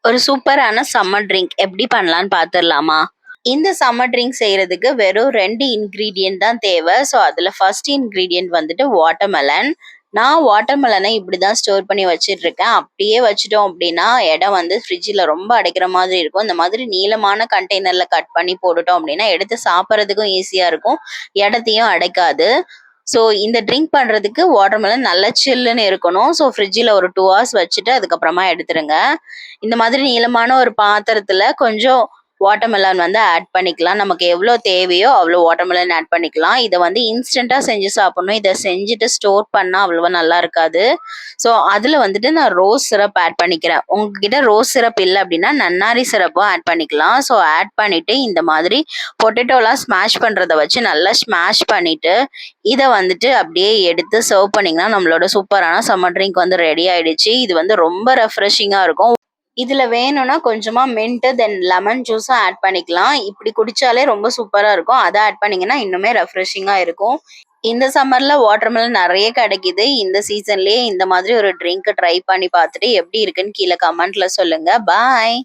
ஒரு சூப்பரான summer drink எப்படி பண்ணலான்னு பார்த்துடலாமா? இந்த சம்மர் ட்ரிங்க் செய்யறதுக்கு வெறும் 2 இன்கிரீடியன்ட் தான் தேவை. ஸோ அதுல ஃபர்ஸ்ட் இன்கிரீடியன்ட் வந்துட்டு வாட்டர்மெலன். நான் வாட்டர்மெலனை இப்படிதான் ஸ்டோர் பண்ணி வச்சுட்டு இருக்கேன். அப்படியே வச்சுட்டோம் அப்படின்னா இடம் வந்து ஃப்ரிட்ஜில் ரொம்ப அடைக்கிற மாதிரி இருக்கும். இந்த மாதிரி நீளமான கண்டெய்னர்ல கட் பண்ணி போட்டுட்டோம் அப்படின்னா எடுத்து சாப்பிட்றதுக்கும் ஈஸியா இருக்கும், இடத்தையும் அடைக்காது. ஸோ இந்த ட்ரிங்க் பண்றதுக்கு வாட்டர்மெலன் நல்லா சில்லுன்னு இருக்கணும். ஸோ ஃப்ரிட்ஜில் ஒரு 2 ஹவர்ஸ் வச்சுட்டு அதுக்கப்புறமா எடுத்துருங்க. இந்த மாதிரி நீளமான ஒரு பாத்திரத்துல கொஞ்சம் வாட்டர்மெலன் வந்து ஆட் பண்ணிக்கலாம். நமக்கு எவ்வளோ தேவையோ அவ்வளோ வாட்டர்மெலன் ஆட் பண்ணிக்கலாம். இதை வந்து இன்ஸ்டண்டா செஞ்சு சாப்பிடணும். இதை செஞ்சுட்டு ஸ்டோர் பண்ணா அவ்வளவா நல்லா இருக்காது. ஸோ அதுல வந்துட்டு நான் ரோஸ் சிரப் ஆட் பண்ணிக்கிறேன். உங்ககிட்ட ரோஸ் சிரப் இல்லை அப்படின்னா நன்னாரி சிரப்பும் ஆட் பண்ணிக்கலாம். ஸோ ஆட் பண்ணிட்டு இந்த மாதிரி பொட்டேட்டோலாம் ஸ்மாஷ் பண்றதை வச்சு நல்லா ஸ்மாஷ் பண்ணிட்டு இதை வந்துட்டு அப்படியே எடுத்து சர்வ் பண்ணிங்கன்னா நம்மளோட சூப்பரான சம்மர் ட்ரிங்க் வந்து ரெடி ஆயிடுச்சு. இது வந்து ரொம்ப ரெஃப்ரெஷிங்கா இருக்கும். இதுல வேணும்னா கொஞ்சமா மின்ட் தென் லெமன் ஜூஸும் ஆட் பண்ணிக்கலாம். இப்படி குடிச்சாலே ரொம்ப சூப்பரா இருக்கும். அதை ஆட் பண்ணீங்கன்னா இன்னுமே ரெஃப்ரெஷிங்கா இருக்கும். இந்த சம்மர்ல வாட்டர்மெலன் நிறைய கிடைக்குது. இந்த சீசன்லயே இந்த மாதிரி ஒரு ட்ரிங்க் ட்ரை பண்ணி பார்த்துட்டு எப்படி இருக்குன்னு கீழே கமெண்ட்ல சொல்லுங்க. பாய்.